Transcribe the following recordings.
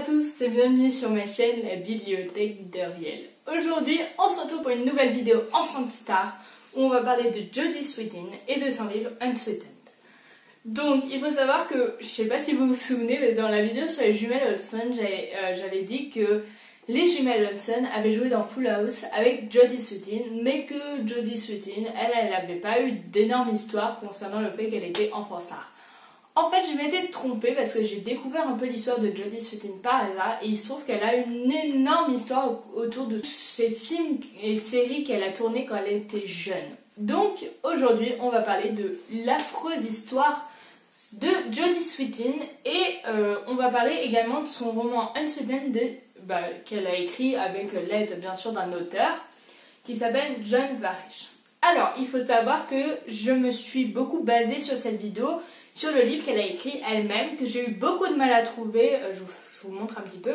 tous et bienvenue sur ma chaîne La Bibliothèque d'Uriel. Aujourd'hui, on se retrouve pour une nouvelle vidéo Enfant de Star où on va parler de Jodie Sweetin et de son livre Unsweetened. Donc, il faut savoir que, je sais pas si vous vous souvenez, mais dans la vidéo sur les jumelles Olsen, j'avais dit que les jumelles Olsen avaient joué dans Full House avec Jodie Sweetin, mais que Jodie Sweetin, elle n'avait pas eu d'énorme histoire concernant le fait qu'elle était enfant star. En fait, je m'étais trompée parce que j'ai découvert un peu l'histoire de Jodie Sweetin par hasard et il se trouve qu'elle a une énorme histoire autour de ces films et séries qu'elle a tournées quand elle était jeune. Donc, aujourd'hui, on va parler de l'affreuse histoire de Jodie Sweetin et on va parler également de son roman Unsweetened qu'elle a écrit avec l'aide bien sûr d'un auteur qui s'appelle John Barish. Alors, il faut savoir que je me suis beaucoup basée sur cette vidéo sur le livre qu'elle a écrit elle-même, que j'ai eu beaucoup de mal à trouver, je vous montre un petit peu,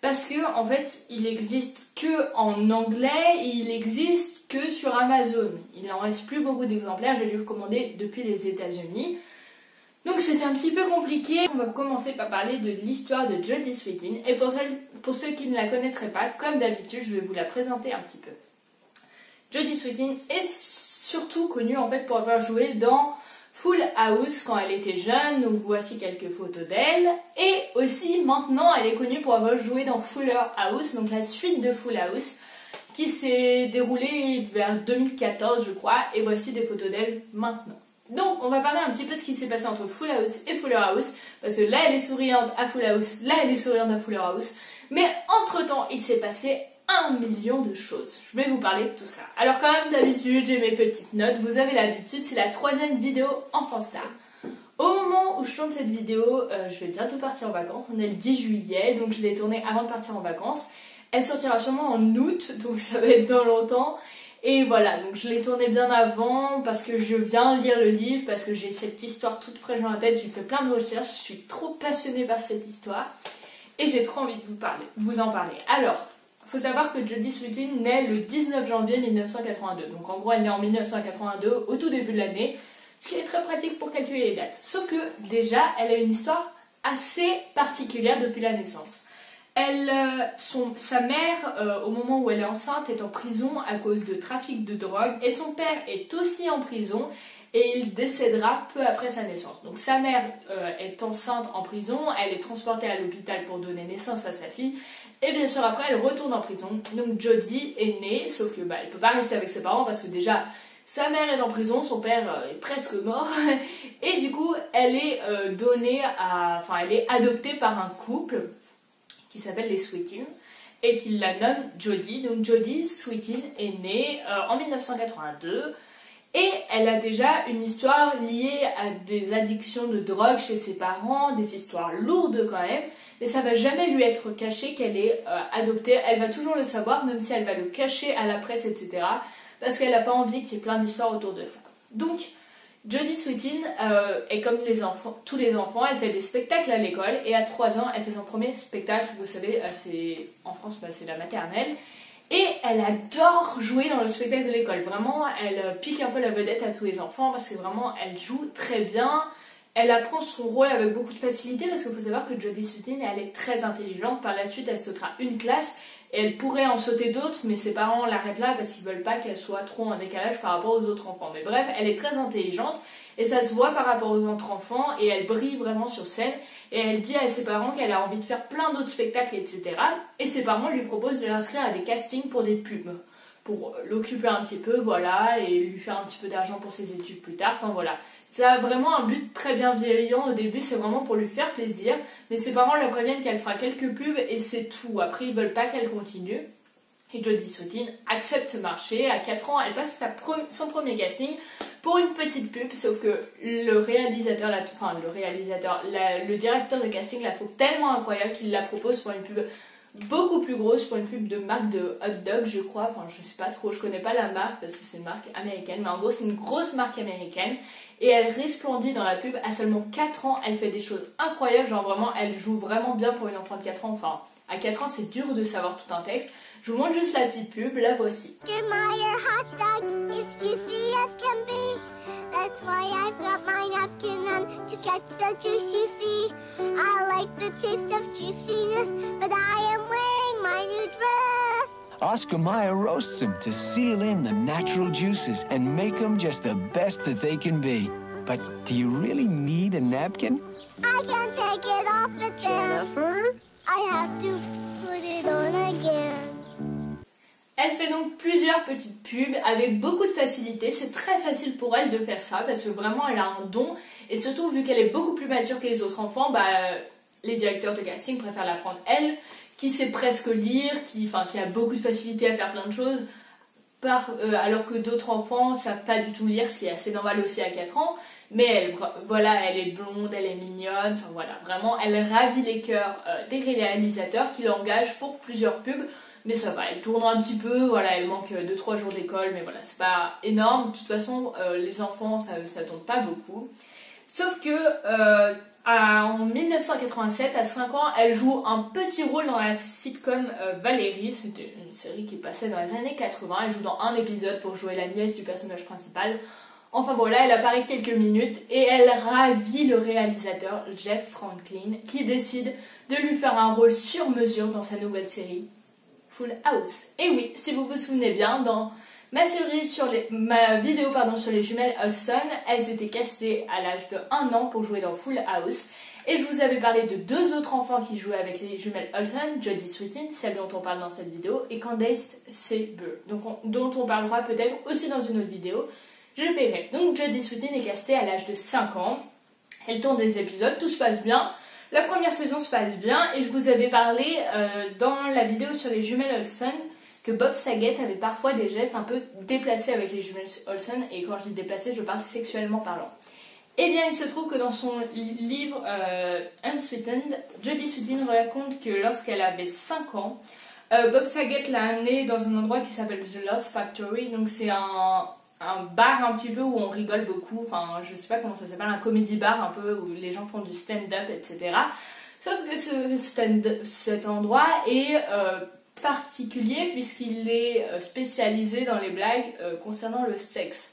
parce que en fait, il existe que en anglais, et il existe que sur Amazon. Il n'en reste plus beaucoup d'exemplaires, j'ai dû le commander depuis les États-Unis. Donc c'était un petit peu compliqué. On va commencer par parler de l'histoire de Jodie Sweetin, et pour ceux qui ne la connaîtraient pas, comme d'habitude, je vais vous la présenter un petit peu. Jodie Sweetin est surtout connue en fait pour avoir joué dans Full House quand elle était jeune, donc voici quelques photos d'elle. Et aussi maintenant elle est connue pour avoir joué dans Fuller House, donc la suite de Full House, qui s'est déroulée vers 2014 je crois, et voici des photos d'elle maintenant. Donc on va parler un petit peu de ce qui s'est passé entre Full House et Fuller House, parce que là elle est souriante à Full House, là elle est souriante à Fuller House, mais entre temps il s'est passé 1 million de choses. Je vais vous parler de tout ça. Alors comme d'habitude, j'ai mes petites notes. Vous avez l'habitude, c'est la 3e vidéo Enfant Star. Au moment où je tourne cette vidéo, je vais bientôt partir en vacances. On est le 10 juillet, donc je l'ai tournée avant de partir en vacances. Elle sortira sûrement en août, donc ça va être dans longtemps. Et voilà, donc je l'ai tournée bien avant parce que je viens lire le livre, parce que j'ai cette histoire toute fraîche dans la tête. J'ai fait plein de recherches, je suis trop passionnée par cette histoire. Et j'ai trop envie de vous en parler. Alors, il faut savoir que Jodie Sweetin naît le 19 janvier 1982. Donc en gros, elle naît en 1982, au tout début de l'année, ce qui est très pratique pour calculer les dates. Sauf que déjà, elle a une histoire assez particulière depuis la naissance. Sa mère, au moment où elle est enceinte, est en prison à cause de trafic de drogue, et son père est aussi en prison, et il décédera peu après sa naissance. Donc sa mère est enceinte en prison, elle est transportée à l'hôpital pour donner naissance à sa fille, et bien sûr après elle retourne en prison. Donc Jodie est née, sauf que elle ne peut pas rester avec ses parents parce que déjà sa mère est en prison, son père est presque mort, et du coup elle est elle est adoptée par un couple qui s'appelle les Sweetin et qui la nomme Jodie. Donc Jodie Sweetin est née en 1982. Et elle a déjà une histoire liée à des addictions de drogue chez ses parents, des histoires lourdes quand même, mais ça va jamais lui être caché qu'elle est adoptée. Elle va toujours le savoir, même si elle va le cacher à la presse, etc. Parce qu'elle n'a pas envie qu'il y ait plein d'histoires autour de ça. Donc, Jodie Sweetin est comme tous les enfants, elle fait des spectacles à l'école, et à 3 ans, elle fait son premier spectacle, vous savez, en France, c'est la maternelle. Et elle adore jouer dans le spectacle de l'école. Vraiment, elle pique un peu la vedette à tous les enfants parce que vraiment, elle joue très bien. Elle apprend son rôle avec beaucoup de facilité parce qu'il faut savoir que Jodie Sweetin, elle est très intelligente. Par la suite, elle sautera une classe et elle pourrait en sauter d'autres, mais ses parents l'arrêtent là parce qu'ils veulent pas qu'elle soit trop en décalage par rapport aux autres enfants. Mais bref, elle est très intelligente et ça se voit par rapport aux autres enfants et elle brille vraiment sur scène. Et elle dit à ses parents qu'elle a envie de faire plein d'autres spectacles, etc. Et ses parents lui proposent de l'inscrire à des castings pour des pubs, pour l'occuper un petit peu, voilà, et lui faire un petit peu d'argent pour ses études plus tard, enfin voilà. Ça a vraiment un but très bienveillant au début, c'est vraiment pour lui faire plaisir, mais ses parents la préviennent qu'elle fera quelques pubs et c'est tout. Après, ils veulent pas qu'elle continue. Et Jodie Sweetin accepte marcher. À 4 ans, elle passe son premier casting pour une petite pub, sauf que le directeur de casting la trouve tellement incroyable qu'il la propose pour une pub beaucoup plus grosse, pour une pub de marque de hot dog, je crois. Enfin, je sais pas trop, je connais pas la marque parce que c'est une marque américaine, mais en gros, c'est une grosse marque américaine. et elle resplendit dans la pub. À seulement 4 ans, elle fait des choses incroyables, genre vraiment, elle joue vraiment bien pour une enfant de 4 ans. Enfin, à 4 ans, c'est dur de savoir tout un texte. Je vous montre juste la petite pub, la voici. That's why I've got my napkin on to catch the juice you see. I like the taste of juiciness, but I am wearing my new dress. Oscar Mayer roasts them to seal in the natural juices and make them just the best that they can be. But do you really need a napkin? I can't take it off but then Jennifer? I have to put it on again. Elle fait donc plusieurs petites pubs avec beaucoup de facilité. C'est très facile pour elle de faire ça parce que vraiment elle a un don. Et surtout vu qu'elle est beaucoup plus mature que les autres enfants, les directeurs de casting préfèrent la prendre elle, qui sait presque lire, qui a beaucoup de facilité à faire plein de choses. Alors que d'autres enfants ne savent pas du tout lire, ce qui est assez normal aussi à 4 ans. Mais elle est blonde, elle est mignonne, enfin voilà, vraiment elle ravit les cœurs des réalisateurs qui l'engagent pour plusieurs pubs. Mais ça va, elle tourne un petit peu, voilà, elle manque 2-3 jours d'école, mais voilà, c'est pas énorme. De toute façon, les enfants, ça tourne pas beaucoup. Sauf que en 1987, à 5 ans, elle joue un petit rôle dans la sitcom Valérie. C'était une série qui passait dans les années 80. Elle joue dans un épisode pour jouer la nièce du personnage principal. Enfin voilà, elle apparaît quelques minutes et elle ravit le réalisateur Jeff Franklin qui décide de lui faire un rôle sur mesure dans sa nouvelle série Full House. Et oui, si vous vous souvenez bien, dans ma vidéo sur les jumelles Olsen, elles étaient castées à l'âge de 1 an pour jouer dans Full House. Et je vous avais parlé de 2 autres enfants qui jouaient avec les jumelles Olsen, Jodie Sweetin, celle dont on parle dans cette vidéo, et Candace Sabre, dont on parlera peut-être aussi dans une autre vidéo. Je verrai. Donc Jodie Sweetin est castée à l'âge de 5 ans. Elle tourne des épisodes, tout se passe bien. La première saison se passe bien et je vous avais parlé dans la vidéo sur les jumelles Olsen que Bob Saget avait parfois des gestes un peu déplacés avec les jumelles Olsen, et quand je dis déplacés, je parle sexuellement parlant. Eh bien, il se trouve que dans son livre Unsweetened, Jodie Sweetin raconte que lorsqu'elle avait 5 ans, Bob Saget l'a amenée dans un endroit qui s'appelle The Love Factory. Donc c'est un bar un petit peu où on rigole beaucoup, enfin je sais pas comment ça s'appelle, un comédie bar un peu où les gens font du stand-up, etc. Sauf que cet endroit est particulier puisqu'il est spécialisé dans les blagues concernant le sexe.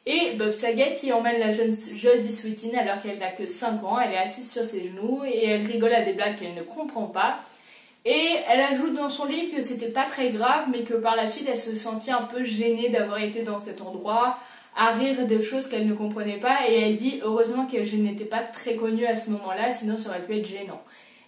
Et Bob Saget y emmène la jeune Jodie Sweetin alors qu'elle n'a que 5 ans, elle est assise sur ses genoux et elle rigole à des blagues qu'elle ne comprend pas. Et elle ajoute dans son livre que c'était pas très grave, mais que par la suite elle se sentit un peu gênée d'avoir été dans cet endroit, à rire de choses qu'elle ne comprenait pas, et elle dit heureusement que je n'étais pas très connue à ce moment-là, sinon ça aurait pu être gênant.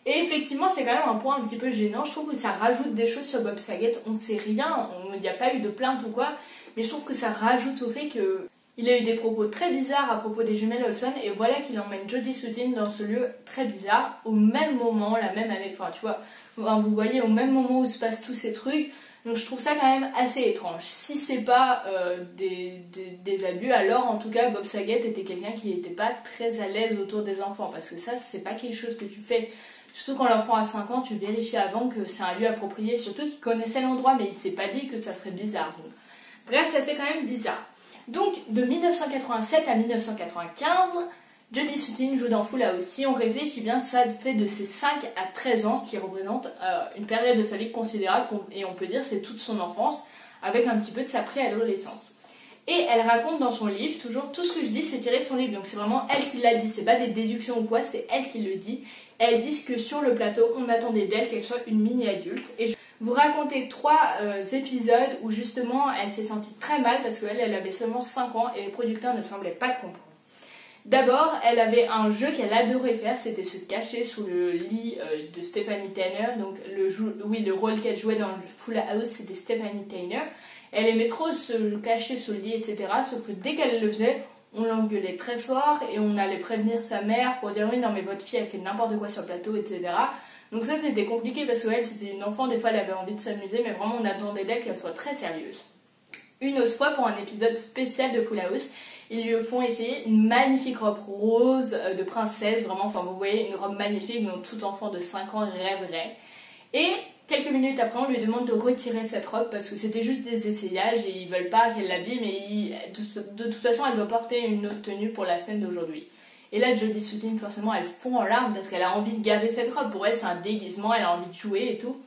Et effectivement c'est quand même un point un petit peu gênant, je trouve que ça rajoute des choses sur Bob Saget, on ne sait rien, il n'y a pas eu de plainte ou quoi, mais je trouve que ça rajoute au fait que il a eu des propos très bizarres à propos des jumelles Olsen, et voilà qu'il emmène Jodie Sweetin dans ce lieu très bizarre, au même moment, la même année, enfin tu vois, vous voyez, au même moment où se passent tous ces trucs. Donc je trouve ça quand même assez étrange. Si c'est pas des abus, alors en tout cas Bob Saget était quelqu'un qui n'était pas très à l'aise autour des enfants, parce que ça c'est pas quelque chose que tu fais. Surtout quand l'enfant a 5 ans, tu vérifies avant que c'est un lieu approprié, surtout qu'il connaissait l'endroit mais il s'est pas dit que ça serait bizarre. Donc, bref, ça c'est quand même bizarre. Donc de 1987 à 1995, Jodie Sweetin joue dans Full House. Si on réfléchit bien, ça fait de ses 5 à 13 ans, ce qui représente une période de sa vie considérable, et on peut dire c'est toute son enfance, avec un petit peu de sa préadolescence. Et elle raconte dans son livre, toujours, tout ce que je dis c'est tiré de son livre, donc c'est vraiment elle qui l'a dit, c'est pas des déductions ou quoi, c'est elle qui le dit. Elle dit que sur le plateau, on attendait d'elle qu'elle soit une mini-adulte. Et je vais vous raconter 3 épisodes où justement elle s'est sentie très mal parce qu'elle avait seulement 5 ans et les producteurs ne semblaient pas le comprendre. D'abord, elle avait un jeu qu'elle adorait faire, c'était se cacher sous le lit de Stephanie Tanner. Donc le rôle qu'elle jouait dans Full House, c'était Stephanie Tanner. Elle aimait trop se cacher sous le lit, etc. Sauf que dès qu'elle le faisait, on l'engueulait très fort et on allait prévenir sa mère pour dire oui, non mais votre fille elle fait n'importe quoi sur le plateau, etc. Donc ça c'était compliqué parce qu'elle c'était une enfant, des fois elle avait envie de s'amuser, mais vraiment on attendait d'elle qu'elle soit très sérieuse. Une autre fois, pour un épisode spécial de Full House, ils lui font essayer une magnifique robe rose de princesse, vraiment, enfin vous voyez, une robe magnifique dont tout enfant de 5 ans rêverait. Et quelques minutes après, on lui demande de retirer cette robe parce que c'était juste des essayages et ils veulent pas qu'elle l'habille, mais de toute façon, elle doit porter une autre tenue pour la scène d'aujourd'hui. Et là, Jodie Sweetin, forcément, elle fond en larmes parce qu'elle a envie de garder cette robe. Pour elle, c'est un déguisement, elle a envie de jouer et tout.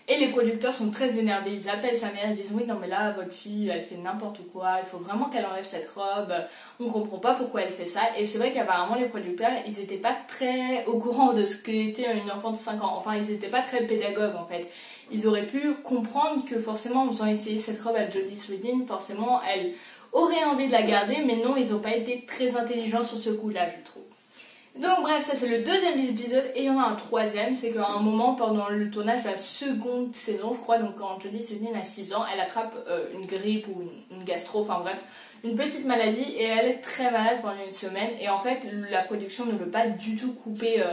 Et les producteurs sont très énervés, ils appellent sa mère, ils disent oui non mais là votre fille elle fait n'importe quoi, il faut vraiment qu'elle enlève cette robe, on comprend pas pourquoi elle fait ça. Et c'est vrai qu'apparemment les producteurs ils étaient pas très au courant de ce qu'était une enfant de 5 ans, enfin ils étaient pas très pédagogues en fait. Ils auraient pu comprendre que forcément en faisant essayer cette robe à Jodie Sweetin, forcément elle aurait envie de la garder, mais non ils ont pas été très intelligents sur ce coup là je trouve. Donc bref, ça c'est le deuxième épisode et il y en a un troisième, c'est qu'à un moment pendant le tournage de la seconde saison, je crois, donc quand Jodie Sweetin a 6 ans, elle attrape une grippe ou une gastro, enfin bref, une petite maladie et elle est très malade pendant une semaine et en fait la production ne veut pas du tout couper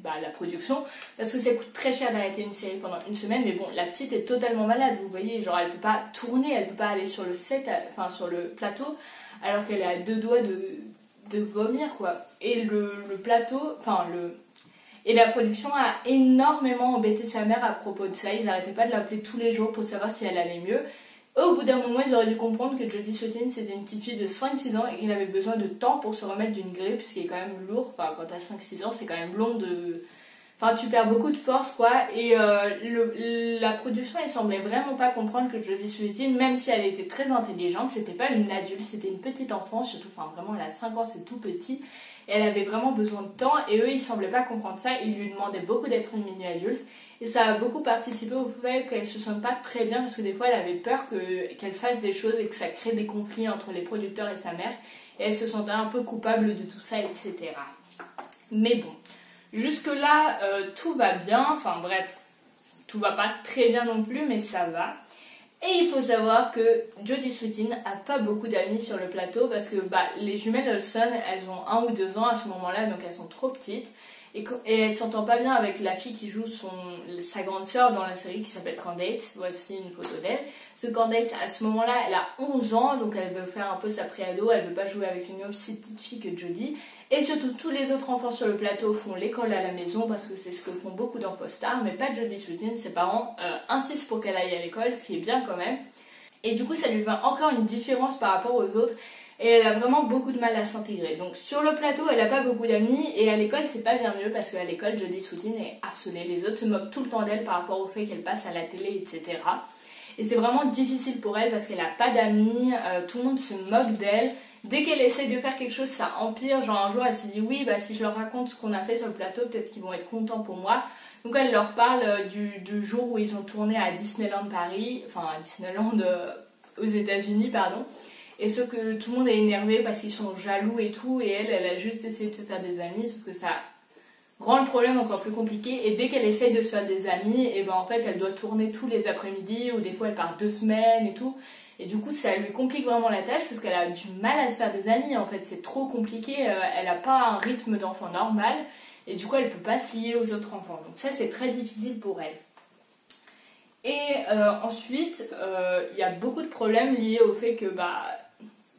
la production parce que ça coûte très cher d'arrêter une série pendant une semaine, mais bon, la petite est totalement malade, vous voyez, genre elle peut pas tourner, elle peut pas aller sur le set, enfin sur le plateau, alors qu'elle est à 2 doigts de vomir quoi. Et le plateau, et la production a énormément embêté sa mère à propos de ça. Ils n'arrêtaient pas de l'appeler tous les jours pour savoir si elle allait mieux. Et au bout d'un moment, ils auraient dû comprendre que Jodie Sweetin c'était une petite fille de 5-6 ans et qu'elle avait besoin de temps pour se remettre d'une grippe, ce qui est quand même lourd. Enfin, quand t'as 5-6 ans, c'est quand même long de... Enfin, tu perds beaucoup de force, quoi. Et la production, elle semblait vraiment pas comprendre que Jodie Sweetin, même si elle était très intelligente, c'était pas une adulte, c'était une petite enfant, surtout, enfin, vraiment, elle a 5 ans, c'est tout petit. Et elle avait vraiment besoin de temps, et eux, ils semblaient pas comprendre ça. Ils lui demandaient beaucoup d'être une mini-adulte. Et ça a beaucoup participé au fait qu'elle se sente pas très bien, parce que des fois, elle avait peur qu'elle fasse des choses et que ça crée des conflits entre les producteurs et sa mère. Et elle se sentait un peu coupable de tout ça, etc. Mais bon. Jusque là, tout va bien, enfin bref, tout va pas très bien non plus, mais ça va. Et il faut savoir que Jodie Sweetin a pas beaucoup d'amis sur le plateau parce que les jumelles Olsen, elles ont 1 ou 2 ans à ce moment-là, donc elles sont trop petites. Et elle s'entend pas bien avec la fille qui joue sa grande sœur dans la série qui s'appelle Candace. Voici une photo d'elle. Ce Candace, à ce moment-là, elle a 11 ans, donc elle veut faire un peu sa pré-ado, elle veut pas jouer avec une aussi petite fille que Jodie. Et surtout, tous les autres enfants sur le plateau font l'école à la maison parce que c'est ce que font beaucoup d'enfants stars, mais pas Jodie Sweetin. Ses parents insistent pour qu'elle aille à l'école, ce qui est bien quand même. Et du coup, ça lui fait encore une différence par rapport aux autres. Et elle a vraiment beaucoup de mal à s'intégrer. Donc sur le plateau, elle n'a pas beaucoup d'amis. Et à l'école, c'est pas bien mieux parce qu'à l'école, Jodie Sweetin est harcelée. Les autres se moquent tout le temps d'elle par rapport au fait qu'elle passe à la télé, etc. Et c'est vraiment difficile pour elle parce qu'elle n'a pas d'amis. Tout le monde se moque d'elle. Dès qu'elle essaye de faire quelque chose, ça empire. Genre un jour, elle se dit oui, si je leur raconte ce qu'on a fait sur le plateau, peut-être qu'ils vont être contents pour moi. Donc elle leur parle du jour où ils ont tourné à Disneyland Paris, enfin à Disneyland aux États-Unis, pardon. Et ce que tout le monde est énervé parce qu'ils sont jaloux et tout, et elle a juste essayé de se faire des amis, sauf que ça rend le problème encore plus compliqué. Et dès qu'elle essaye de se faire des amis, et en fait elle doit tourner tous les après-midi, ou des fois elle part 2 semaines et tout. Et du coup ça lui complique vraiment la tâche parce qu'elle a du mal à se faire des amis, en fait c'est trop compliqué, elle n'a pas un rythme d'enfant normal, et du coup elle peut pas se lier aux autres enfants. Donc ça c'est très difficile pour elle. Et ensuite, il y a beaucoup de problèmes liés au fait que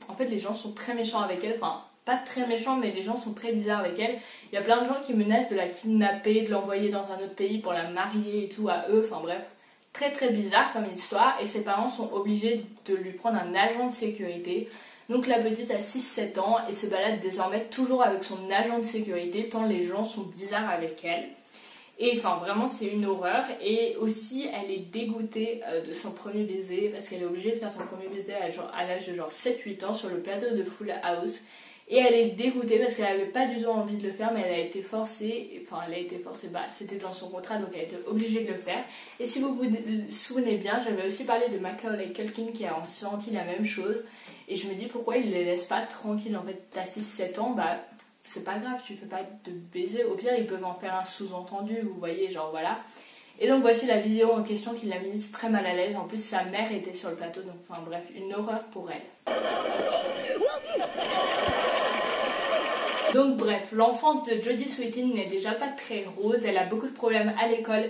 en fait les gens sont très méchants avec elle, enfin pas très méchants mais les gens sont très bizarres avec elle. Il y a plein de gens qui menacent de la kidnapper, de l'envoyer dans un autre pays pour la marier et tout à eux, enfin bref, très très bizarre comme histoire. Et ses parents sont obligés de lui prendre un agent de sécurité. Donc la petite a 6-7 ans et se balade désormais toujours avec son agent de sécurité tant les gens sont bizarres avec elle. Et enfin vraiment c'est une horreur. Et aussi elle est dégoûtée de son premier baiser parce qu'elle est obligée de faire son premier baiser à l'âge de genre 7-8 ans sur le plateau de Full House. Et elle est dégoûtée parce qu'elle n'avait pas du tout envie de le faire, mais elle a été forcée, c'était dans son contrat, donc elle a été obligée de le faire. Et si vous vous souvenez bien, j'avais aussi parlé de Macaulay Culkin qui a ressenti la même chose. Et je me dis pourquoi il les laisse pas tranquilles. En fait t'as 6-7 ans, c'est pas grave, tu fais pas de baiser, au pire ils peuvent en faire un sous-entendu, vous voyez, genre voilà. Et donc voici la vidéo en question qui l'a mise très mal à l'aise. En plus sa mère était sur le plateau, donc enfin bref, une horreur pour elle. Donc bref, l'enfance de Jodie Sweetin n'est déjà pas très rose, elle a beaucoup de problèmes à l'école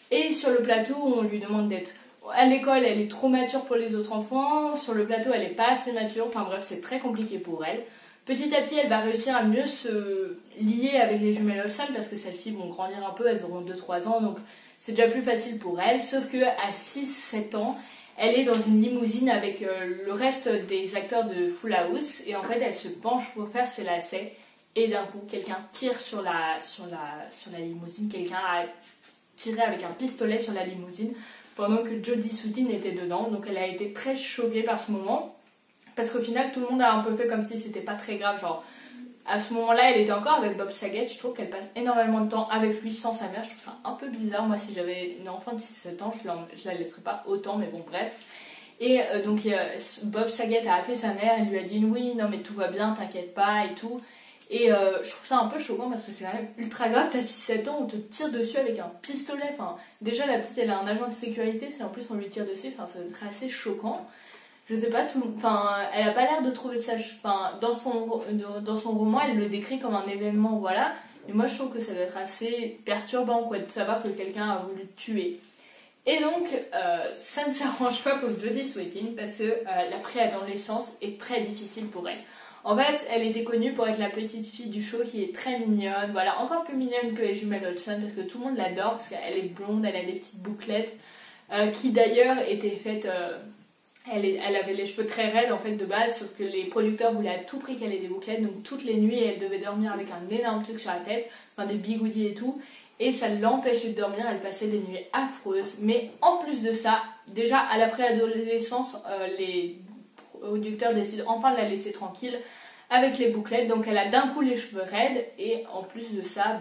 et sur le plateau on lui demande d'être... À l'école elle est trop mature pour les autres enfants, sur le plateau elle est pas assez mature, enfin bref c'est très compliqué pour elle. Petit à petit, elle va réussir à mieux se lier avec les jumelles Olsen parce que celles-ci vont grandir un peu, elles auront 2-3 ans, donc c'est déjà plus facile pour elle. Sauf qu'à 6-7 ans, elle est dans une limousine avec le reste des acteurs de Full House et en fait, elle se penche pour faire ses lacets et d'un coup, quelqu'un tire sur la limousine, quelqu'un a tiré avec un pistolet sur la limousine pendant que Jodie Sweetin était dedans, donc elle a été très choquée par ce moment. Parce qu'au final, tout le monde a un peu fait comme si c'était pas très grave. Genre, à ce moment-là, elle était encore avec Bob Saget. Je trouve qu'elle passe énormément de temps avec lui sans sa mère. Je trouve ça un peu bizarre. Moi, si j'avais une enfant de 6-7 ans, je la laisserais pas autant, mais bon, bref. Et donc, Bob Saget a appelé sa mère. Elle lui a dit oui, non, mais tout va bien, t'inquiète pas et tout. Et je trouve ça un peu choquant parce que c'est quand même ultra grave. T'as 6-7 ans, on te tire dessus avec un pistolet. Enfin, déjà, la petite, elle a un agent de sécurité. Si en plus on lui tire dessus, enfin, ça doit être assez choquant. Je sais pas, elle a pas l'air de trouver ça. Enfin, dans son roman, elle le décrit comme un événement, voilà. Et moi, je trouve que ça doit être assez perturbant, quoi, de savoir que quelqu'un a voulu te tuer. Et donc, ça ne s'arrange pas pour Jodie Sweetin parce que la préadolescence est très difficile pour elle. En fait, elle était connue pour être la petite fille du show qui est très mignonne, voilà, encore plus mignonne que les jumelles Olsen parce que tout le monde l'adore parce qu'elle est blonde, elle a des petites bouclettes qui d'ailleurs étaient faites. Elle avait les cheveux très raides en fait de base, sauf que les producteurs voulaient à tout prix qu'elle ait des bouclettes, donc toutes les nuits elle devait dormir avec un énorme truc sur la tête, enfin des bigoudis et tout, et ça l'empêchait de dormir, elle passait des nuits affreuses. Mais en plus de ça, déjà à la préadolescence, les producteurs décident enfin de la laisser tranquille avec les bouclettes, donc elle a d'un coup les cheveux raides, et en plus de ça,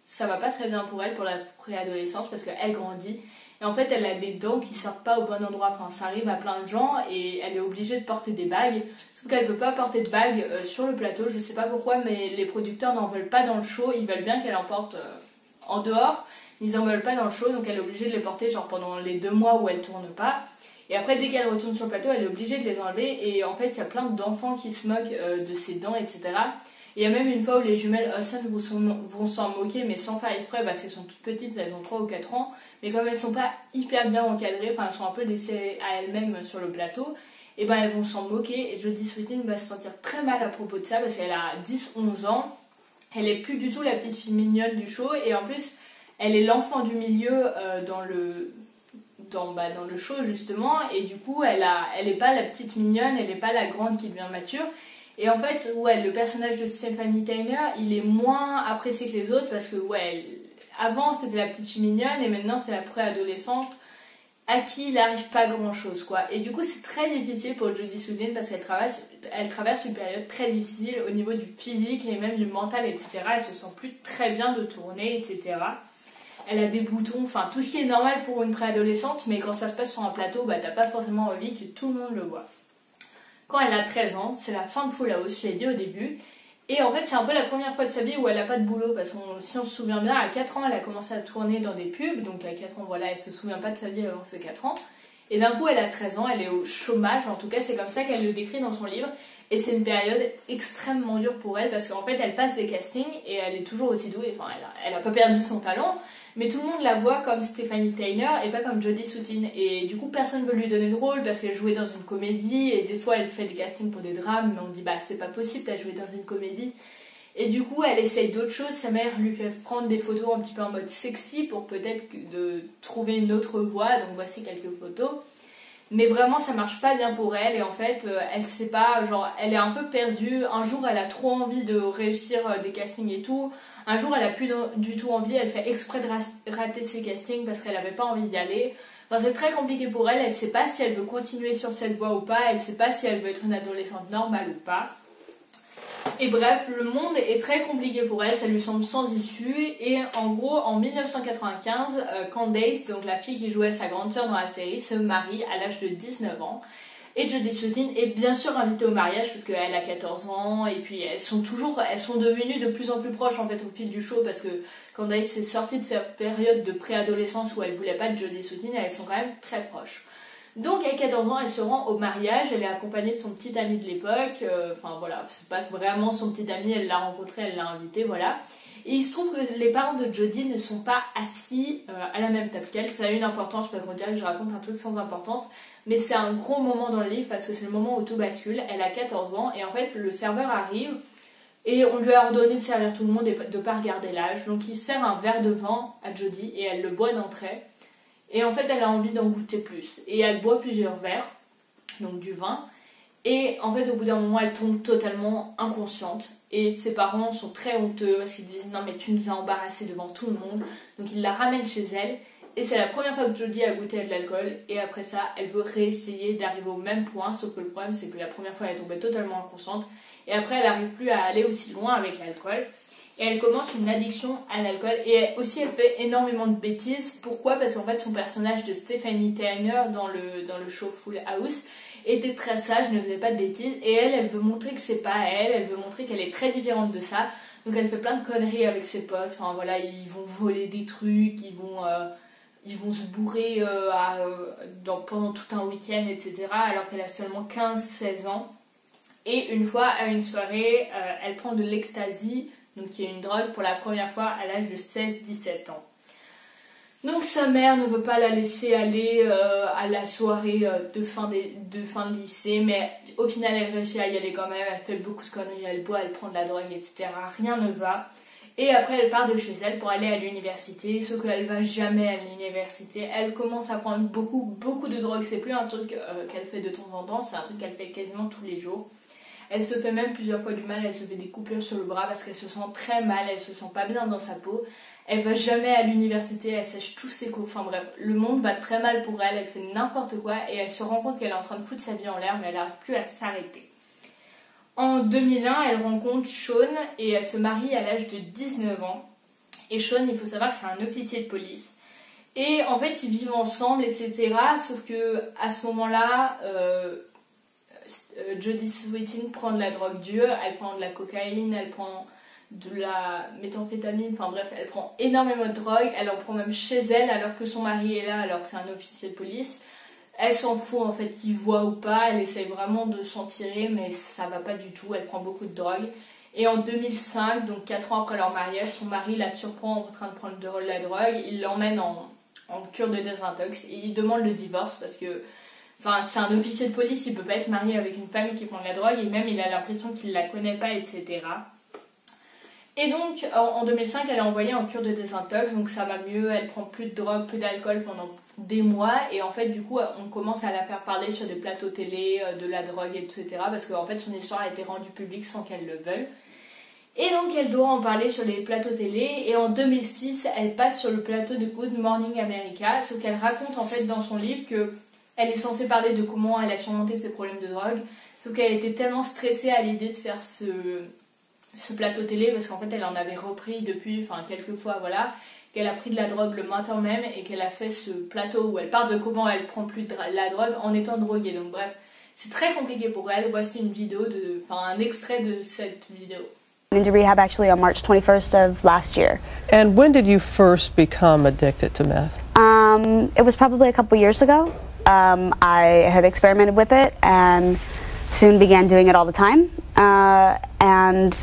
ça va pas très bien pour elle pour la préadolescence parce qu'elle grandit. Et en fait, elle a des dents qui sortent pas au bon endroit. Enfin, ça arrive à plein de gens et elle est obligée de porter des bagues. Sauf qu'elle peut pas porter de bagues sur le plateau. Je sais pas pourquoi, mais les producteurs n'en veulent pas dans le show. Ils veulent bien qu'elle en porte en dehors. Ils en veulent pas dans le show, donc elle est obligée de les porter genre pendant les 2 mois où elle tourne pas. Et après, dès qu'elle retourne sur le plateau, elle est obligée de les enlever. Et en fait, il y a plein d'enfants qui se moquent de ses dents, etc. Il y a même une fois où les jumelles Olsen vont s'en moquer, mais sans faire exprès, parce qu'elles sont toutes petites, elles ont 3 ou 4 ans. Mais comme elles sont pas hyper bien encadrées, enfin elles sont un peu laissées à elles-mêmes sur le plateau, et ben elles vont s'en moquer. Et Jodie Sweetin va se sentir très mal à propos de ça, parce qu'elle a 10-11 ans. Elle est plus du tout la petite fille mignonne du show, et en plus, elle est l'enfant du milieu dans le show justement, et du coup, elle est pas la petite mignonne, elle est pas la grande qui devient mature. Et en fait, ouais, le personnage de Stephanie Tyler, il est moins apprécié que les autres parce que, ouais, avant c'était la petite fille mignonne et maintenant c'est la préadolescente à qui il n'arrive pas grand chose, quoi. Et du coup, c'est très difficile pour Jodie Sweetin parce qu'elle traverse une période très difficile au niveau du physique et même du mental, etc. Elle se sent plus très bien de tourner, etc. Elle a des boutons, enfin tout ce qui est normal pour une préadolescente, mais quand ça se passe sur un plateau, bah t'as pas forcément envie que tout le monde le voit. Quand elle a 13 ans, c'est la fin de Full House, je l'ai dit au début. Et en fait, c'est un peu la première fois de sa vie où elle n'a pas de boulot. Parce que si on se souvient bien, à 4 ans, elle a commencé à tourner dans des pubs. Donc à 4 ans, voilà, elle se souvient pas de sa vie avant ses 4 ans. Et d'un coup, elle a 13 ans, elle est au chômage. En tout cas, c'est comme ça qu'elle le décrit dans son livre. Et c'est une période extrêmement dure pour elle. Parce qu'en fait, elle passe des castings et elle est toujours aussi douée. Enfin, elle a pas perdu son talent. Mais tout le monde la voit comme Stephanie Tyler et pas comme Jodie Sweetin. Et du coup, personne ne veut lui donner de rôle parce qu'elle jouait dans une comédie. Et des fois, elle fait des castings pour des drames. Mais on dit, bah, c'est pas possible, t'as joué dans une comédie. Et du coup, elle essaye d'autres choses. Sa mère lui fait prendre des photos un petit peu en mode sexy pour peut-être de trouver une autre voie. Donc voici quelques photos. Mais vraiment, ça marche pas bien pour elle. Et en fait, elle sait pas, genre, elle est un peu perdue. Un jour, elle a trop envie de réussir des castings et tout. Un jour, elle a plus du tout envie. Elle fait exprès de rater ses castings parce qu'elle avait pas envie d'y aller. Enfin, c'est très compliqué pour elle. Elle sait pas si elle veut continuer sur cette voie ou pas. Elle sait pas si elle veut être une adolescente normale ou pas. Et bref, le monde est très compliqué pour elle, ça lui semble sans issue. Et en gros, en 1995, Candace, donc la fille qui jouait sa grande sœur dans la série, se marie à l'âge de 19 ans. Et Jodie Sweetin est bien sûr invitée au mariage parce qu'elle a 14 ans. Et puis elles sont devenues de plus en plus proches en fait au fil du show parce que Candace est sortie de cette période de préadolescence où elle voulait pas de Jodie Sweetin et elles sont quand même très proches. Donc à 14 ans, elle se rend au mariage, elle est accompagnée de son petit ami de l'époque, enfin voilà, c'est pas vraiment son petit ami, elle l'a rencontré, elle l'a invité, voilà. Et il se trouve que les parents de Jodie ne sont pas assis à la même table qu'elle. Ça a une importance, je peux dire que je raconte un truc sans importance, mais c'est un gros moment dans le livre parce que c'est le moment où tout bascule. Elle a 14 ans et en fait le serveur arrive et on lui a ordonné de servir tout le monde et de ne pas regarder l'âge. Donc il sert un verre de vin à Jodie et elle le boit d'entrée. Et en fait elle a envie d'en goûter plus. Et elle boit plusieurs verres, donc du vin. Et en fait au bout d'un moment elle tombe totalement inconsciente. Et ses parents sont très honteux parce qu'ils disent non mais tu nous as embarrassés devant tout le monde. Donc ils la ramènent chez elle. Et c'est la première fois que Jodie a goûté à de l'alcool. Et après ça elle veut réessayer d'arriver au même point. Sauf que le problème c'est que la première fois elle est tombée totalement inconsciente. Et après, elle n'arrive plus à aller aussi loin avec l'alcool. Et elle commence une addiction à l'alcool. Et aussi, elle fait énormément de bêtises. Pourquoi? Parce qu'en fait, son personnage de Stephanie Turner dans le show Full House était très sage, ne faisait pas de bêtises. Et elle veut montrer que c'est pas elle. Elle veut montrer qu'elle est très différente de ça. Donc, elle fait plein de conneries avec ses potes. Enfin, voilà, ils vont voler des trucs. Ils vont se bourrer pendant tout un week-end, etc. Alors qu'elle a seulement 15-16 ans. Et une fois à une soirée, elle prend de l'ecstasy, donc qui est une drogue, pour la première fois à l'âge de 16-17 ans. Donc sa mère ne veut pas la laisser aller à la soirée de fin de lycée, mais au final elle réussit à y aller quand même, elle fait beaucoup de conneries, elle boit, elle prend de la drogue, etc. Rien ne va. Et après elle part de chez elle pour aller à l'université, sauf qu'elle va jamais à l'université. Elle commence à prendre beaucoup de drogue, c'est plus un truc qu'elle fait de temps en temps, c'est un truc qu'elle fait quasiment tous les jours. Elle se fait même plusieurs fois du mal, elle se fait des coupures sur le bras parce qu'elle se sent très mal, elle se sent pas bien dans sa peau. Elle va jamais à l'université, elle sèche tous ses cours, enfin bref, le monde va très mal pour elle, elle fait n'importe quoi et elle se rend compte qu'elle est en train de foutre sa vie en l'air mais elle n'arrive plus à s'arrêter. En 2001, elle rencontre Sean et elle se marie à l'âge de 19 ans. Et Sean, il faut savoir que c'est un officier de police. Et en fait, ils vivent ensemble, etc. Sauf que à ce moment-là, Jodie Sweetin prend de la drogue dure, elle prend de la cocaïne, elle prend de la méthamphétamine, enfin bref, elle prend énormément de drogue, elle en prend même chez elle alors que son mari est là, alors que c'est un officier de police. Elle s'en fout en fait qu'il voit ou pas, elle essaye vraiment de s'en tirer mais ça va pas du tout, elle prend beaucoup de drogue. Et en 2005, donc 4 ans après leur mariage, son mari la surprend en train de prendre de la drogue, il l'emmène en cure de désintox et il demande le divorce parce que c'est un officier de police, il peut pas être marié avec une femme qui prend de la drogue et même il a l'impression qu'il la connaît pas, etc. Et donc en 2005, elle est envoyée en cure de désintox, donc ça va mieux, elle prend plus de drogue, plus d'alcool pendant des mois et en fait du coup on commence à la faire parler sur des plateaux télé de la drogue, etc. Parce qu'en fait son histoire a été rendue publique sans qu'elle le veuille. Et donc elle doit en parler sur les plateaux télé et en 2006, elle passe sur le plateau de Good Morning America, sauf qu'elle raconte en fait dans son livre que elle est censée parler de comment elle a surmonté ses problèmes de drogue, sauf qu'elle était tellement stressée à l'idée de faire ce plateau télé, parce qu'en fait elle en avait repris depuis, quelques fois, voilà, qu'elle a pris de la drogue le matin même et qu'elle a fait ce plateau où elle parle de comment elle prend plus de la drogue en étant droguée. Donc bref, c'est très compliqué pour elle. Voici une vidéo, un extrait de cette vidéo. Into rehab actually on March 21st of last year. And when did you first become addicted to meth? It was probably a couple years ago. I had experimented with it and soon began doing it all the time. And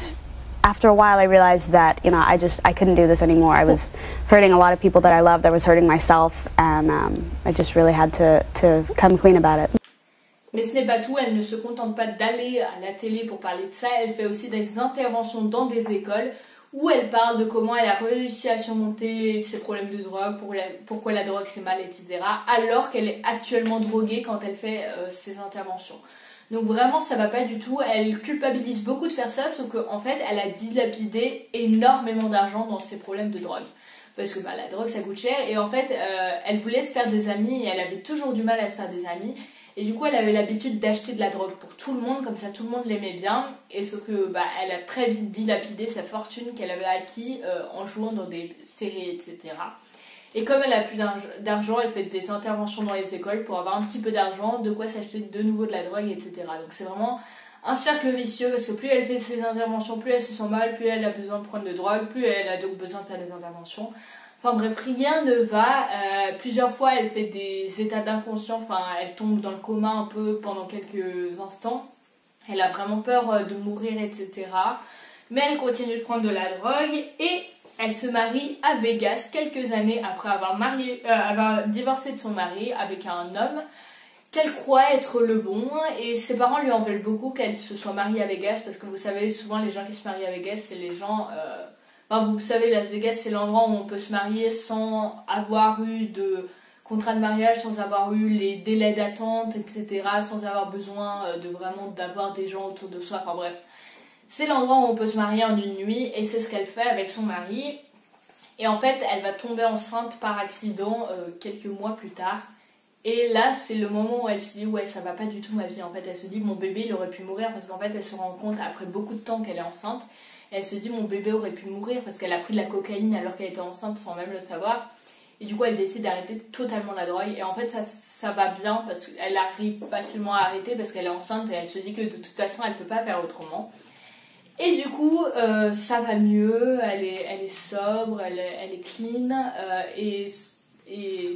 after a while I realized that, I couldn't do this anymore. I was hurting a lot of people that I loved. I was hurting myself and I just really had to come clean about it. Mais ce n'est pas tout, elle ne se contente pas d'aller à la télé pour parler de ça, elle fait aussi des interventions dans des écoles où elle parle de comment elle a réussi à surmonter ses problèmes de drogue, pourquoi la drogue c'est mal, etc. alors qu'elle est actuellement droguée quand elle fait ses interventions. Donc vraiment ça va pas du tout, elle culpabilise beaucoup de faire ça, sauf qu'en fait elle a dilapidé énormément d'argent dans ses problèmes de drogue. Parce que la drogue ça coûte cher et en fait elle voulait se faire des amis et elle avait toujours du mal à se faire des amis. Et du coup elle avait l'habitude d'acheter de la drogue pour tout le monde, comme ça tout le monde l'aimait bien. Et sauf que elle a très vite dilapidé sa fortune qu'elle avait acquis en jouant dans des séries, etc. Et comme elle a plus d'argent, elle fait des interventions dans les écoles pour avoir un petit peu d'argent, de quoi s'acheter de nouveau de la drogue, etc. Donc c'est vraiment un cercle vicieux parce que plus elle fait ses interventions, plus elle se sent mal, plus elle a besoin de prendre de drogue, plus elle a donc besoin de faire des interventions. Enfin bref, rien ne va. Plusieurs fois, elle fait des états d'inconscient. Elle tombe dans le coma un peu pendant quelques instants. Elle a vraiment peur de mourir, etc. mais elle continue de prendre de la drogue et elle se marie à Vegas quelques années après avoir divorcé de son mari avec un homme qu'elle croit être le bon, et ses parents lui en veulent beaucoup qu'elle se soit mariée à Vegas, parce que vous savez, souvent les gens qui se marient à Vegas, c'est les gens... Enfin, vous savez, Las Vegas, c'est l'endroit où on peut se marier sans avoir eu de contrat de mariage, sans avoir eu les délais d'attente, etc., sans avoir besoin de vraiment d'avoir des gens autour de soi, enfin bref. C'est l'endroit où on peut se marier en une nuit, et c'est ce qu'elle fait avec son mari. Et en fait, elle va tomber enceinte par accident quelques mois plus tard. Et là, c'est le moment où elle se dit, ouais, ça va pas du tout ma vie. En fait, elle se dit, mon bébé, il aurait pu mourir, parce qu'en fait, elle se rend compte, après beaucoup de temps qu'elle est enceinte, elle se dit, mon bébé aurait pu mourir, parce qu'elle a pris de la cocaïne alors qu'elle était enceinte sans même le savoir. Et du coup, elle décide d'arrêter totalement la drogue. Et en fait, ça va bien, parce qu'elle arrive facilement à arrêter, parce qu'elle est enceinte, et elle se dit que de toute façon, elle peut pas faire autrement. Et du coup, ça va mieux, elle est sobre, elle est clean, et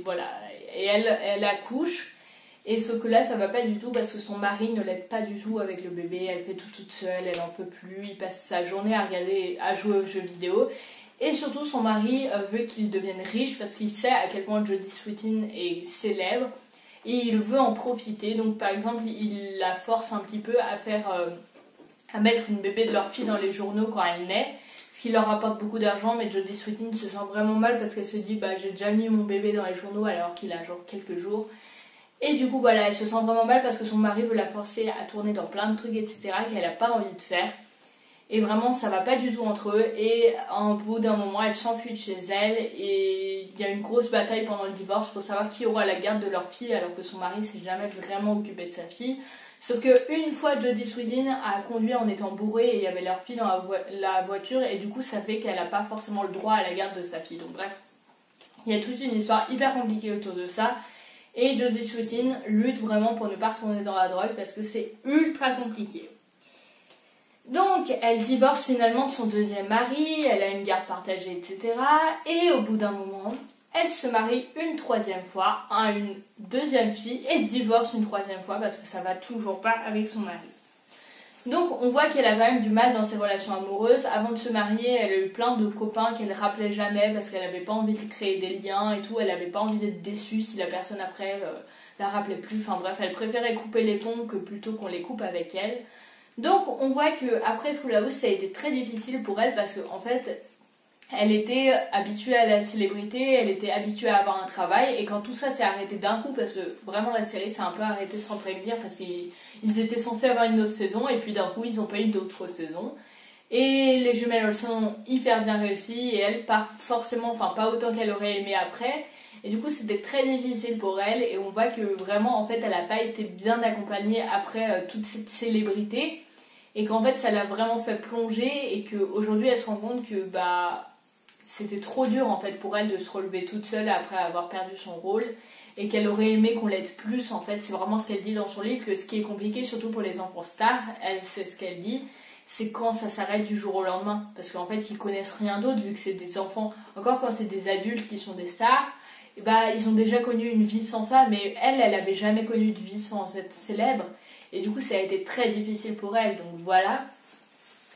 voilà, et elle accouche. Et sauf que là, ça va pas du tout parce que son mari ne l'aide pas du tout avec le bébé, elle fait tout toute seule, elle en peut plus, il passe sa journée à jouer aux jeux vidéo. Et surtout, son mari veut qu'il devienne riche parce qu'il sait à quel point Jodie Sweetin est célèbre et il veut en profiter. Donc par exemple, il la force un petit peu à mettre une bébé de leur fille dans les journaux quand elle naît, ce qui leur rapporte beaucoup d'argent, mais Jodie Sweetin se sent vraiment mal parce qu'elle se dit, bah j'ai déjà mis mon bébé dans les journaux alors qu'il a genre quelques jours. Et du coup voilà, elle se sent vraiment mal parce que son mari veut la forcer à tourner dans plein de trucs, etc., qu'elle n'a pas envie de faire. Et vraiment ça va pas du tout entre eux, et au bout d'un moment elle s'enfuit de chez elle, et il y a une grosse bataille pendant le divorce pour savoir qui aura la garde de leur fille alors que son mari s'est jamais vraiment occupé de sa fille. Sauf qu'une fois Jodie Sweetin a conduit en étant bourrée et il y avait leur fille dans la voiture, et du coup ça fait qu'elle n'a pas forcément le droit à la garde de sa fille. Donc bref, il y a toute une histoire hyper compliquée autour de ça. Et Jodie Sweetin lutte vraiment pour ne pas retourner dans la drogue parce que c'est ultra compliqué. Donc elle divorce finalement de son deuxième mari, elle a une garde partagée, etc. Et au bout d'un moment, elle se marie une troisième fois à une deuxième fille et divorce une troisième fois parce que ça va toujours pas avec son mari. Donc on voit qu'elle a quand même du mal dans ses relations amoureuses. Avant de se marier, elle a eu plein de copains qu'elle rappelait jamais parce qu'elle n'avait pas envie de créer des liens et tout. Elle n'avait pas envie d'être déçue si la personne après la rappelait plus. Enfin bref, elle préférait couper les ponts que plutôt qu'on les coupe avec elle. Donc on voit qu'après Full House, ça a été très difficile pour elle parce qu'en fait, elle était habituée à la célébrité, elle était habituée à avoir un travail, et quand tout ça s'est arrêté d'un coup, parce que vraiment la série s'est un peu arrêtée sans prévenir parce qu'ils étaient censés avoir une autre saison et puis d'un coup ils n'ont pas eu d'autres saisons. Et les jumelles Olsen ont hyper bien réussi et elle pas forcément, enfin pas autant qu'elle aurait aimé après. Et du coup c'était très difficile pour elle, et on voit que vraiment en fait elle n'a pas été bien accompagnée après toute cette célébrité. Et qu'en fait ça l'a vraiment fait plonger, et qu'aujourd'hui elle se rend compte que c'était trop dur en fait pour elle de se relever toute seule après avoir perdu son rôle, et qu'elle aurait aimé qu'on l'aide plus en fait. C'est vraiment ce qu'elle dit dans son livre, que ce qui est compliqué surtout pour les enfants stars, elle c'est ce qu'elle dit, c'est quand ça s'arrête du jour au lendemain, parce qu'en fait ils connaissent rien d'autre vu que c'est des enfants. Encore quand c'est des adultes qui sont des stars, et ils ont déjà connu une vie sans ça, mais elle avait jamais connu de vie sans être célèbre. Et du coup ça a été très difficile pour elle, donc voilà.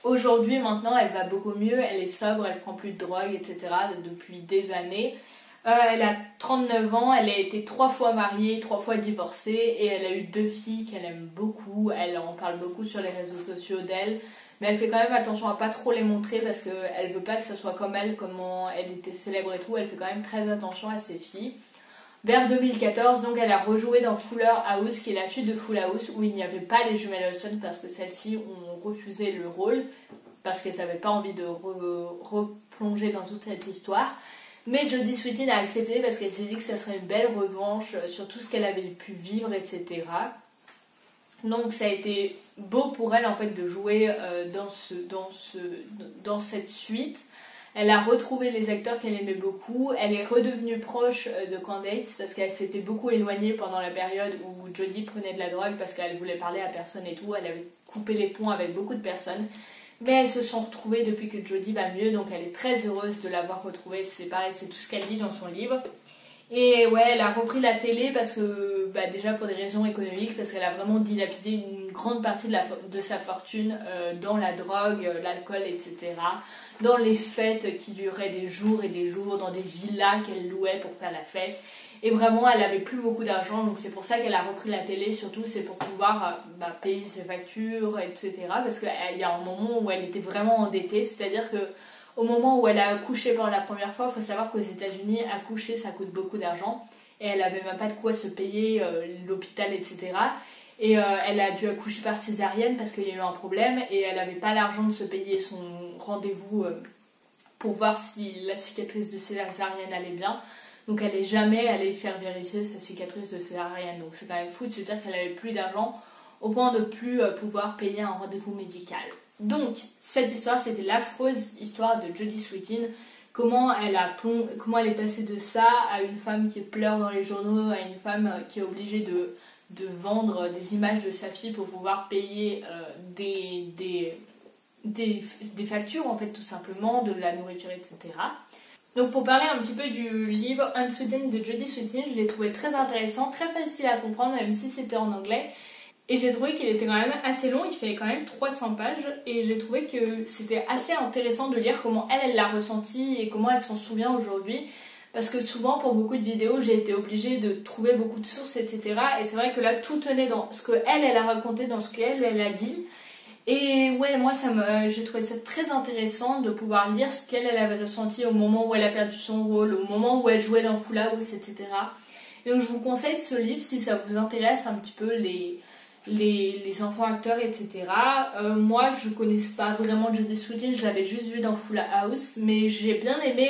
Aujourd'hui maintenant elle va beaucoup mieux, elle est sobre, elle prend plus de drogue, etc. depuis des années. Elle a 39 ans, elle a été 3 fois mariée, 3 fois divorcée, et elle a eu 2 filles qu'elle aime beaucoup. Elle en parle beaucoup sur les réseaux sociaux d'elle, mais elle fait quand même attention à pas trop les montrer parce qu'elle veut pas que ça soit comme elle, comment elle était célèbre et tout. Elle fait quand même très attention à ses filles. Vers 2014, donc elle a rejoué dans Fuller House, qui est la suite de Full House, où il n'y avait pas les jumelles Olsen parce que celles-ci ont refusé le rôle, parce qu'elles n'avaient pas envie de replonger dans toute cette histoire. Mais Jodie Sweetin a accepté parce qu'elle s'est dit que ça serait une belle revanche sur tout ce qu'elle avait pu vivre, etc. Donc ça a été beau pour elle en fait de jouer dans cette suite. Elle a retrouvé les acteurs qu'elle aimait beaucoup. Elle est redevenue proche de Candace parce qu'elle s'était beaucoup éloignée pendant la période où Jodie prenait de la drogue parce qu'elle voulait parler à personne et tout. Elle avait coupé les ponts avec beaucoup de personnes. Mais elles se sont retrouvées depuis que Jodie va mieux, donc elle est très heureuse de l'avoir retrouvée. C'est pareil, c'est tout ce qu'elle dit dans son livre. Et ouais, elle a repris la télé parce que, déjà pour des raisons économiques, parce qu'elle a vraiment dilapidé une grande partie de sa fortune dans la drogue, l'alcool, etc. Dans les fêtes qui duraient des jours et des jours, dans des villas qu'elle louait pour faire la fête. Et vraiment, elle avait plus beaucoup d'argent, donc c'est pour ça qu'elle a repris la télé, surtout c'est pour pouvoir payer ses factures, etc. Parce qu'il y a un moment où elle était vraiment endettée, c'est-à-dire que au moment où elle a accouché pour la première fois, il faut savoir qu'aux États-Unis, accoucher ça coûte beaucoup d'argent et elle avait même pas de quoi se payer l'hôpital, etc. Et elle a dû accoucher par césarienne parce qu'il y a eu un problème et elle n'avait pas l'argent de se payer son rendez-vous pour voir si la cicatrice de césarienne allait bien. Donc elle n'est jamais allée faire vérifier sa cicatrice de césarienne. Donc c'est quand même fou de se dire qu'elle n'avait plus d'argent au point de ne plus pouvoir payer un rendez-vous médical. Donc cette histoire, c'était l'affreuse histoire de Jodie Sweetin. Comment elle est passée de ça à une femme qui pleure dans les journaux, à une femme qui est obligée de vendre des images de sa fille pour pouvoir payer des factures, en fait, tout simplement, de la nourriture, etc. Donc pour parler un petit peu du livre Unsweetened de Jodie Sweetin, je l'ai trouvé très intéressant, très facile à comprendre, même si c'était en anglais. Et j'ai trouvé qu'il était quand même assez long, il fait quand même 300 pages. Et j'ai trouvé que c'était assez intéressant de lire comment elle l'a ressenti et comment elle s'en souvient aujourd'hui. Parce que souvent, pour beaucoup de vidéos, j'ai été obligée de trouver beaucoup de sources, etc. Et c'est vrai que là, tout tenait dans ce qu'elle a raconté, dans ce qu'elle a dit. Et ouais, moi, j'ai trouvé ça très intéressant de pouvoir lire ce qu'elle avait ressenti au moment où elle a perdu son rôle, au moment où elle jouait dans Full House, etc. Et donc, je vous conseille ce livre si ça vous intéresse un petit peu les enfants acteurs, etc. Moi, je connaissais pas vraiment Jodie Sweetin, je l'avais juste vu dans Full House, mais j'ai bien aimé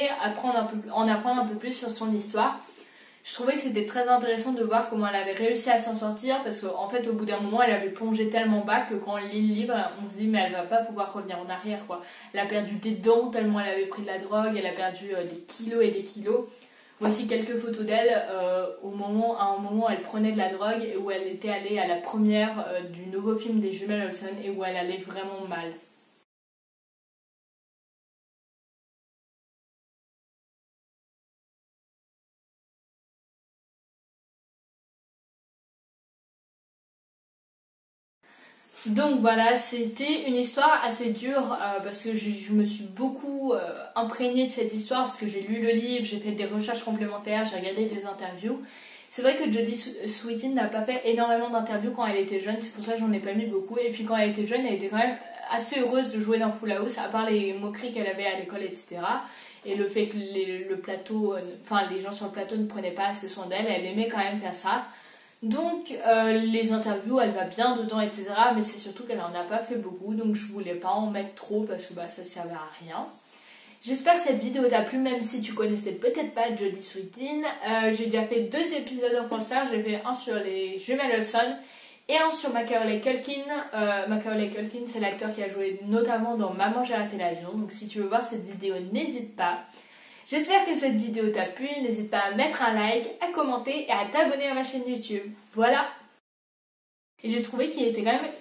en apprendre un peu plus sur son histoire. Je trouvais que c'était très intéressant de voir comment elle avait réussi à s'en sortir, parce qu'en fait, au bout d'un moment, elle avait plongé tellement bas que quand on lit le livre, on se dit mais elle va pas pouvoir revenir en arrière, quoi. Elle a perdu des dents tellement elle avait pris de la drogue, elle a perdu des kilos et des kilos. Voici quelques photos d'elle à un moment où elle prenait de la drogue et où elle était allée à la première du nouveau film des jumelles Olsen et où elle allait vraiment mal. Donc voilà, c'était une histoire assez dure parce que je me suis beaucoup imprégnée de cette histoire parce que j'ai lu le livre, j'ai fait des recherches complémentaires, j'ai regardé des interviews. C'est vrai que Jodie Sweetin n'a pas fait énormément d'interviews quand elle était jeune, c'est pour ça que j'en ai pas mis beaucoup. Et puis quand elle était jeune, elle était quand même assez heureuse de jouer dans Full House, à part les moqueries qu'elle avait à l'école, etc. Et le fait que les gens sur le plateau ne prenaient pas assez soin d'elle, elle aimait quand même faire ça. Donc les interviews, elle va bien dedans, etc. Mais c'est surtout qu'elle en a pas fait beaucoup, donc je voulais pas en mettre trop parce que ça servait à rien. J'espère que cette vidéo t'a plu, même si tu connaissais peut-être pas Jodie Sweetin. J'ai déjà fait 2 épisodes en français, j'ai fait un sur les jumelles Olsen et un sur Macaulay Culkin. Macaulay Culkin, c'est l'acteur qui a joué notamment dans Maman j'ai raté l'avion, donc si tu veux voir cette vidéo, n'hésite pas. J'espère que cette vidéo t'a plu, n'hésite pas à mettre un like, à commenter et à t'abonner à ma chaîne YouTube. Voilà. Et j'ai trouvé qu'il était quand même